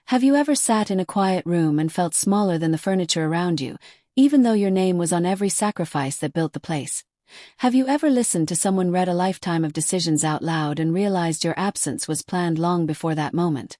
Have you ever sat in a quiet room and felt smaller than the furniture around you, even though your name was on every sacrifice that built the place? Have you ever listened to someone read a lifetime of decisions out loud and realized your absence was planned long before that moment?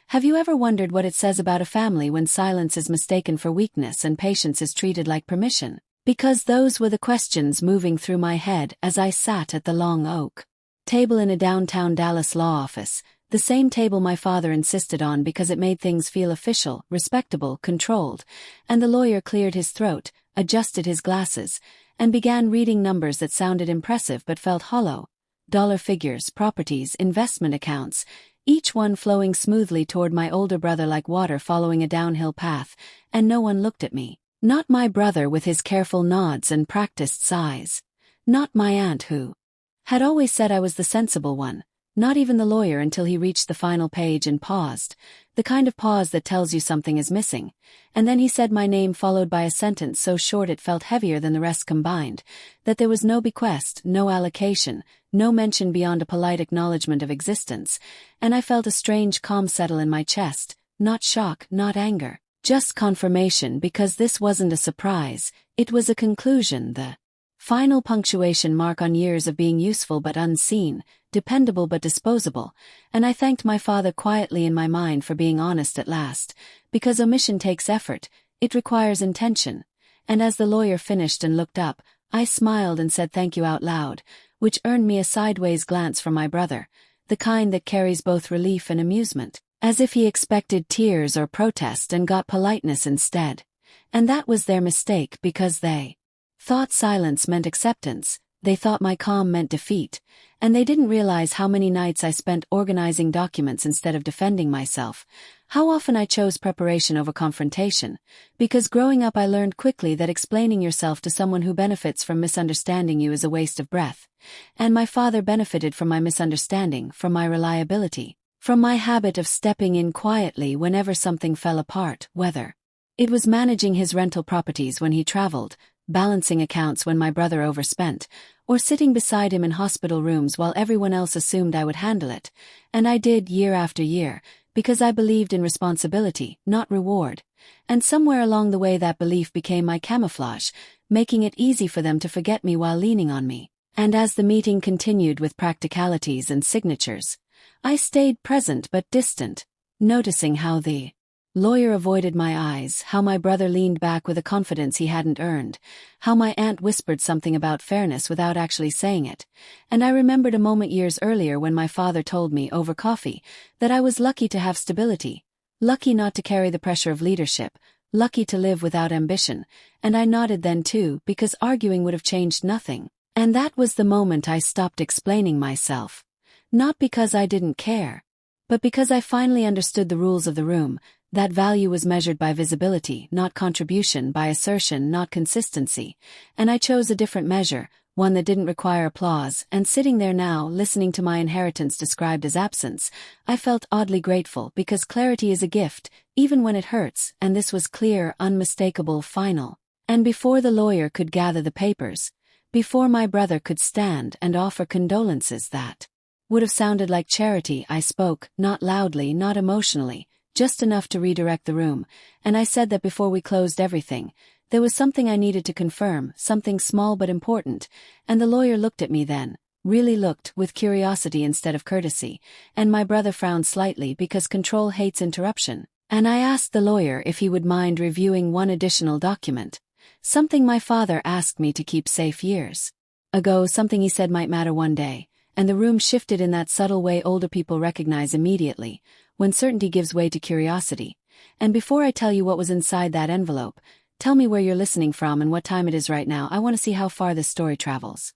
Have you ever wondered what it says about a family when silence is mistaken for weakness and patience is treated like permission? Because those were the questions moving through my head as I sat at the long oak table in a downtown Dallas law office, the same table my father insisted on because it made things feel official, respectable, controlled, and the lawyer cleared his throat, adjusted his glasses, and began reading numbers that sounded impressive but felt hollow. Dollar figures, properties, investment accounts, each one flowing smoothly toward my older brother like water following a downhill path, and no one looked at me. Not my brother with his careful nods and practiced sighs. Not my aunt who had always said I was the sensible one. Not even the lawyer until he reached the final page and paused, the kind of pause that tells you something is missing. And then he said my name followed by a sentence so short it felt heavier than the rest combined, that there was no bequest, no allocation, no mention beyond a polite acknowledgement of existence, and I felt a strange calm settle in my chest, not shock, not anger, just confirmation because this wasn't a surprise, it was a conclusion, the final punctuation mark on years of being useful but unseen, dependable but disposable, and I thanked my father quietly in my mind for being honest at last, because omission takes effort, it requires intention, and as the lawyer finished and looked up, I smiled and said thank you out loud, which earned me a sideways glance from my brother, the kind that carries both relief and amusement, as if he expected tears or protest and got politeness instead. And that was their mistake because they thought silence meant acceptance, they thought my calm meant defeat, and they didn't realize how many nights I spent organizing documents instead of defending myself, how often I chose preparation over confrontation, because growing up I learned quickly that explaining yourself to someone who benefits from misunderstanding you is a waste of breath, and my father benefited from my misunderstanding, from my reliability, from my habit of stepping in quietly whenever something fell apart, whether it was managing his rental properties when he traveled, balancing accounts when my brother overspent, or sitting beside him in hospital rooms while everyone else assumed I would handle it, and I did year after year, because I believed in responsibility, not reward, and somewhere along the way that belief became my camouflage, making it easy for them to forget me while leaning on me. And as the meeting continued with practicalities and signatures, I stayed present but distant, noticing how the lawyer avoided my eyes, how my brother leaned back with a confidence he hadn't earned, how my aunt whispered something about fairness without actually saying it, and I remembered a moment years earlier when my father told me, over coffee, that I was lucky to have stability, lucky not to carry the pressure of leadership, lucky to live without ambition, and I nodded then too, because arguing would have changed nothing, and that was the moment I stopped explaining myself. Not because I didn't care, but because I finally understood the rules of the room, that value was measured by visibility, not contribution, by assertion, not consistency, and I chose a different measure, one that didn't require applause, and sitting there now, listening to my inheritance described as absence, I felt oddly grateful because clarity is a gift, even when it hurts, and this was clear, unmistakable, final. And before the lawyer could gather the papers, before my brother could stand and offer condolences that would have sounded like charity, I spoke, not loudly, not emotionally, just enough to redirect the room, and I said that before we closed everything, there was something I needed to confirm, something small but important, and the lawyer looked at me then, really looked, with curiosity instead of courtesy, and my brother frowned slightly because control hates interruption, and I asked the lawyer if he would mind reviewing one additional document, something my father asked me to keep safe years ago, something he said might matter one day, and the room shifted in that subtle way older people recognize immediately, when certainty gives way to curiosity. And before I tell you what was inside that envelope, tell me where you're listening from and what time it is right now. I want to see how far this story travels.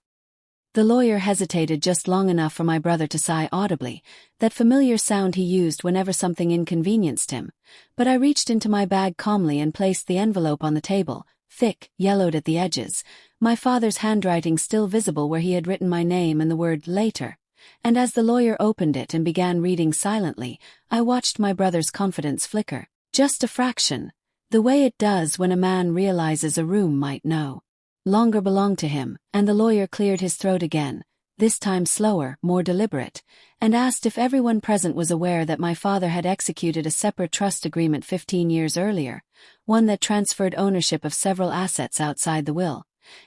The lawyer hesitated just long enough for my brother to sigh audibly, that familiar sound he used whenever something inconvenienced him, but I reached into my bag calmly and placed the envelope on the table, thick, yellowed at the edges, my father's handwriting still visible where he had written my name and the word later. And as the lawyer opened it and began reading silently, I watched my brother's confidence flicker, just a fraction, the way it does when a man realizes a room might no longer belong to him, and the lawyer cleared his throat again, this time slower, more deliberate, and asked if everyone present was aware that my father had executed a separate trust agreement 15 years earlier, one that transferred ownership of several assets outside the will.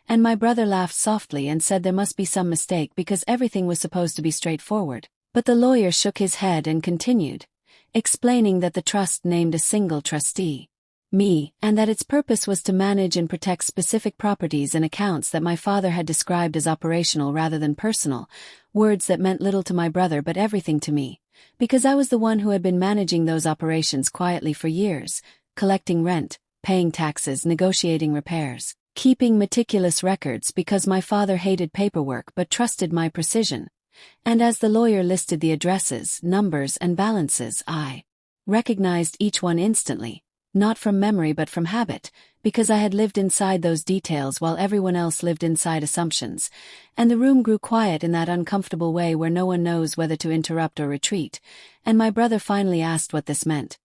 And my brother laughed softly and said there must be some mistake because everything was supposed to be straightforward. But the lawyer shook his head and continued, explaining that the trust named a single trustee, me, and that its purpose was to manage and protect specific properties and accounts that my father had described as operational rather than personal, words that meant little to my brother but everything to me, because I was the one who had been managing those operations quietly for years, collecting rent, paying taxes, negotiating repairs, keeping meticulous records because my father hated paperwork but trusted my precision. And as the lawyer listed the addresses, numbers, and balances, I recognized each one instantly. Not from memory but from habit, because I had lived inside those details while everyone else lived inside assumptions, and the room grew quiet in that uncomfortable way where no one knows whether to interrupt or retreat, and my brother finally asked what this meant.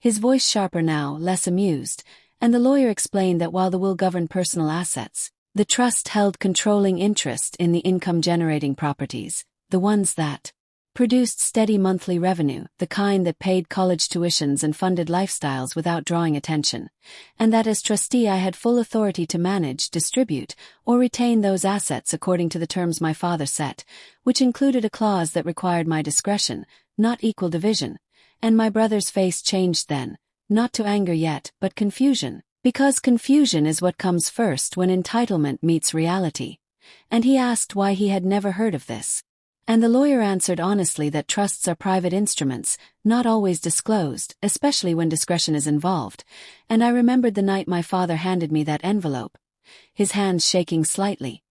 His voice sharper now, less amused, and the lawyer explained that while the will governed personal assets, the trust held controlling interest in the income-generating properties, the ones that produced steady monthly revenue, the kind that paid college tuitions and funded lifestyles without drawing attention, and that as trustee I had full authority to manage, distribute, or retain those assets according to the terms my father set, which included a clause that required my discretion, not equal division. And my brother's face changed then, not to anger yet, but confusion, because confusion is what comes first when entitlement meets reality. And he asked why he had never heard of this. And the lawyer answered honestly that trusts are private instruments, not always disclosed, especially when discretion is involved, and I remembered the night my father handed me that envelope, his hands shaking slightly,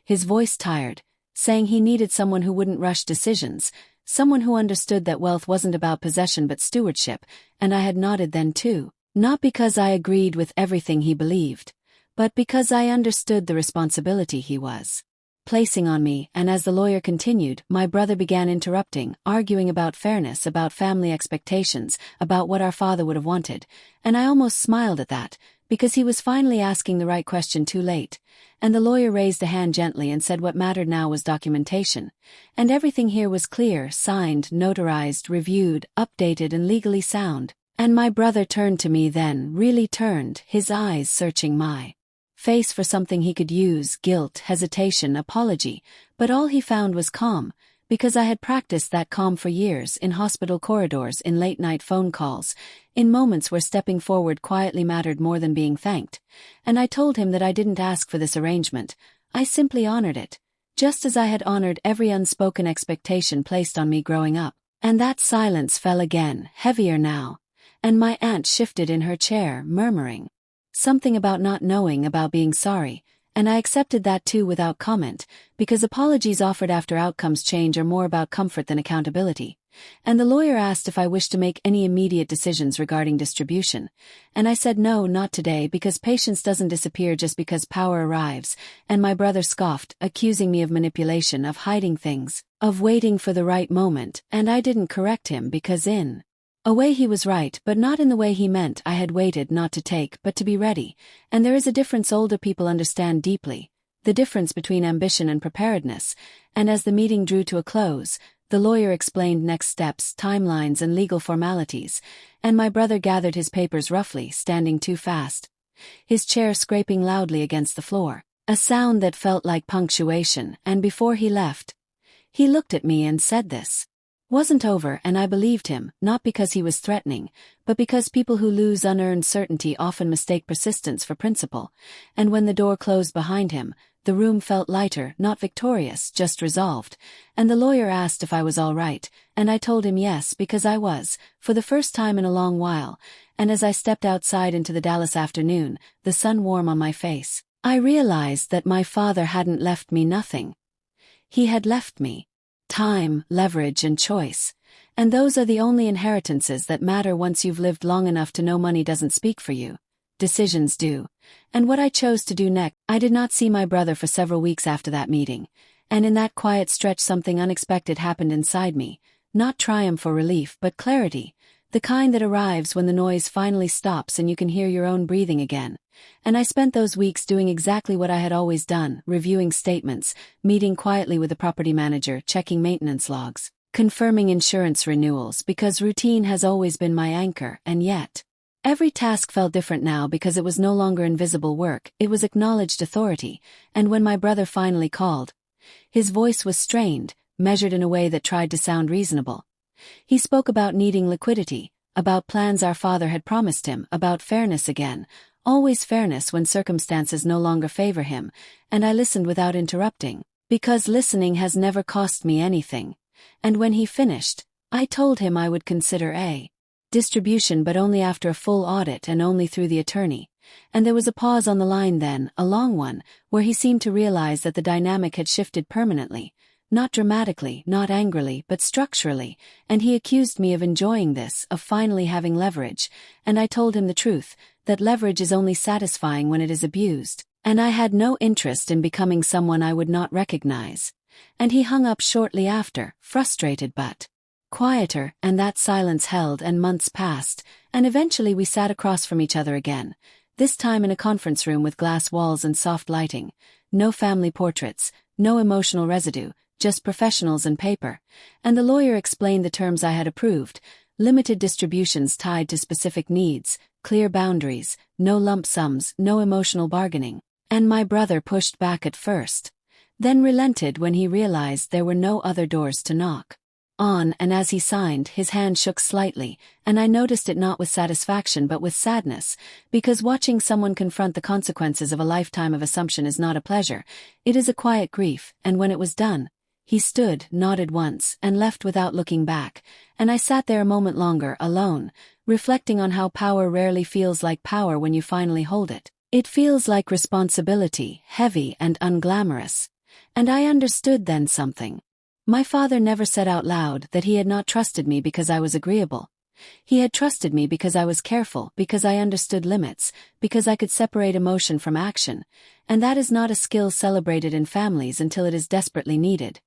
his voice tired, saying he needed someone who wouldn't rush decisions, someone who understood that wealth wasn't about possession but stewardship, and I had nodded then too, not because I agreed with everything he believed, but because I understood the responsibility he was placing on me. And as the lawyer continued, my brother began interrupting, arguing about fairness, about family expectations, about what our father would have wanted, and I almost smiled at that, because he was finally asking the right question too late, and the lawyer raised a hand gently and said what mattered now was documentation, and everything here was clear, signed, notarized, reviewed, updated, and legally sound. And my brother turned to me then, really turned, his eyes searching my face for something he could use, guilt, hesitation, apology, but all he found was calm, because I had practiced that calm for years in hospital corridors, in late-night phone calls, in moments where stepping forward quietly mattered more than being thanked, and I told him that I didn't ask for this arrangement, I simply honored it, just as I had honored every unspoken expectation placed on me growing up. And that silence fell again, heavier now, and my aunt shifted in her chair, murmuring something about not knowing, about being sorry, and I accepted that too without comment, because apologies offered after outcomes change are more about comfort than accountability. And the lawyer asked if I wished to make any immediate decisions regarding distribution, and I said no, not today, because patience doesn't disappear just because power arrives, and my brother scoffed, accusing me of manipulation, of hiding things, of waiting for the right moment, and I didn't correct him because in a way he was right, but not in the way he meant. I had waited not to take, but to be ready, and there is a difference older people understand deeply, the difference between ambition and preparedness, and as the meeting drew to a close, the lawyer explained next steps, timelines, and legal formalities, and my brother gathered his papers roughly, standing too fast, his chair scraping loudly against the floor, a sound that felt like punctuation, and before he left, he looked at me and said this wasn't over, and I believed him, not because he was threatening, but because people who lose unearned certainty often mistake persistence for principle, and when the door closed behind him, the room felt lighter, not victorious, just resolved, and the lawyer asked if I was all right, and I told him yes, because I was, for the first time in a long while, and as I stepped outside into the Dallas afternoon, the sun warm on my face, I realized that my father hadn't left me nothing. He had left me time, leverage, and choice, and those are the only inheritances that matter once you've lived long enough to know money doesn't speak for you. Decisions do. And what I chose to do next, I did not see my brother for several weeks after that meeting, and in that quiet stretch something unexpected happened inside me, not triumph or relief but clarity, The kind that arrives when the noise finally stops and you can hear your own breathing again. And I spent those weeks doing exactly what I had always done, reviewing statements, meeting quietly with the property manager, checking maintenance logs, confirming insurance renewals, because routine has always been my anchor, and yet every task felt different now because it was no longer invisible work, it was acknowledged authority, and when my brother finally called, his voice was strained, measured in a way that tried to sound reasonable. He spoke about needing liquidity, about plans our father had promised him, about fairness again, always fairness when circumstances no longer favor him, and I listened without interrupting, because listening has never cost me anything. And when he finished, I told him I would consider a distribution, but only after a full audit and only through the attorney. And there was a pause on the line then, a long one, where he seemed to realize that the dynamic had shifted permanently. Not dramatically, not angrily, but structurally, and he accused me of enjoying this, of finally having leverage, and I told him the truth, that leverage is only satisfying when it is abused, and I had no interest in becoming someone I would not recognize. And he hung up shortly after, frustrated but quieter, and that silence held, and months passed, and eventually we sat across from each other again, this time in a conference room with glass walls and soft lighting, no family portraits, no emotional residue, just professionals and paper, and the lawyer explained the terms I had approved: limited distributions tied to specific needs, clear boundaries, no lump sums, no emotional bargaining. And my brother pushed back at first, then relented when he realized there were no other doors to knock on, and as he signed, his hand shook slightly, and I noticed it not with satisfaction but with sadness, because watching someone confront the consequences of a lifetime of assumption is not a pleasure, it is a quiet grief, and when it was done, he stood, nodded once, and left without looking back, and I sat there a moment longer, alone, reflecting on how power rarely feels like power when you finally hold it. It feels like responsibility, heavy and unglamorous. And I understood then something. My father never said out loud that he had not trusted me because I was agreeable. He had trusted me because I was careful, because I understood limits, because I could separate emotion from action, and that is not a skill celebrated in families until it is desperately needed.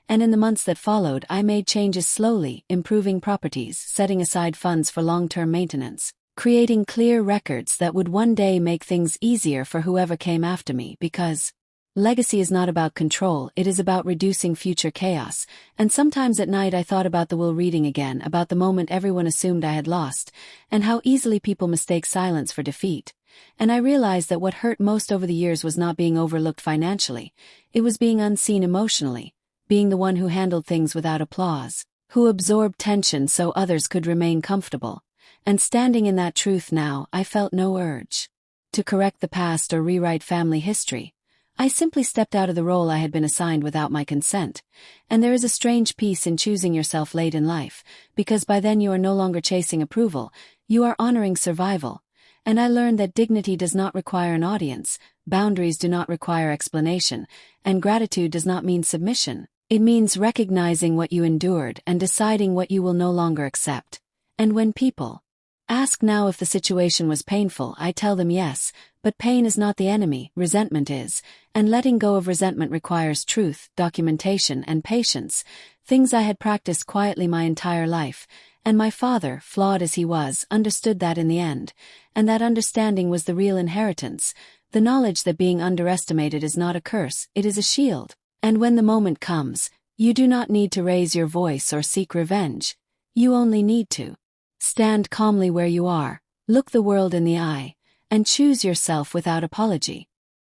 And in the months that followed, I made changes slowly, improving properties, setting aside funds for long-term maintenance, creating clear records that would one day make things easier for whoever came after me, because legacy is not about control, it is about reducing future chaos. And sometimes at night I thought about the will reading again, about the moment everyone assumed I had lost, and how easily people mistake silence for defeat. And I realized that what hurt most over the years was not being overlooked financially, it was being unseen emotionally, being the one who handled things without applause, who absorbed tension so others could remain comfortable. And standing in that truth now, I felt no urge to correct the past or rewrite family history. I simply stepped out of the role I had been assigned without my consent. And there is a strange peace in choosing yourself late in life, because by then you are no longer chasing approval, you are honoring survival. And I learned that dignity does not require an audience, boundaries do not require explanation, and gratitude does not mean submission. It means recognizing what you endured and deciding what you will no longer accept. And when people ask now if the situation was painful, I tell them yes, but pain is not the enemy, resentment is, and letting go of resentment requires truth, documentation, and patience, things I had practiced quietly my entire life, and my father, flawed as he was, understood that in the end, and that understanding was the real inheritance, the knowledge that being underestimated is not a curse, it is a shield. And when the moment comes, you do not need to raise your voice or seek revenge. You only need to stand calmly where you are, look the world in the eye, and choose yourself without apology.